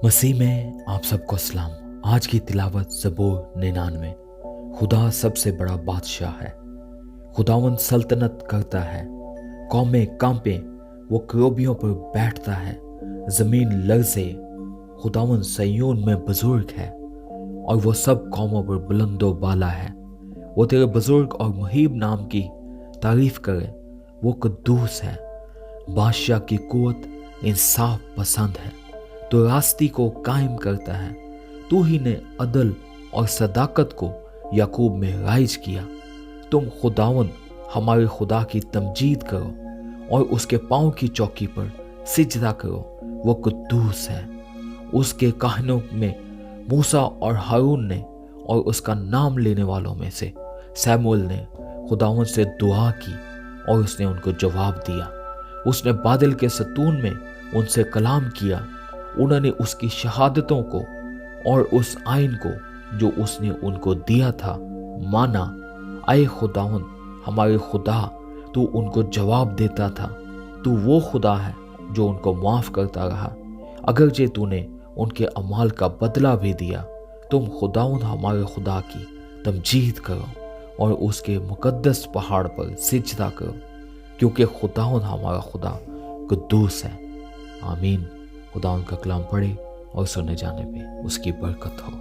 मसीह में आप सबको सलाम। आज की तिलावत ज़बूर 99। खुदा सबसे बड़ा बादशाह है। खुदावंद सल्तनत करता है, कौमें कांपे, वो करूबियों पर बैठता है, ज़मीन लरज़े। खुदावंद सय्योन में बुजुर्ग है और वो सब कौमों पर बुलंदो बाला है। वो तेरे बुजुर्ग और मुहीब नाम की तारीफ करे। वो कुद्दूस है, बादशाह की कुव्वत इंसाफ पसंद है। तो रास्ती को कायम करता है। तू ही ने अदल और सदाकत को याकूब में राइज किया। तुम खुदावंद हमारे खुदा की तमजीद करो और उसके पांव की चौकी पर सिजदा करो। वो कुद्दूस है। उसके काहनों में मूसा और हारून ने और उसका नाम लेने वालों में से सैमुअल ने खुदावंद से दुआ की और उसने उनको जवाब दिया। उसने बादल के सतून में उनसे कलाम किया। उन्होंने उसकी शहादतों को और उस आइन को जो उसने उनको दिया था माना। आए खुदावंद हमारे खुदा, तू उनको जवाब देता था। तू वो खुदा है जो उनको माफ करता रहा, अगरचे तूने उनके अमाल का बदला भी दिया। तुम खुदावंद हमारे खुदा की तमजीद करो और उसके मुकद्दस पहाड़ पर सिजदा करो, क्योंकि खुदावंद हमारा खुदा कुद्दूस है। आमीन। खुदा उनका कलाम पढ़े और सुने जाने पे उसकी बरकत हो।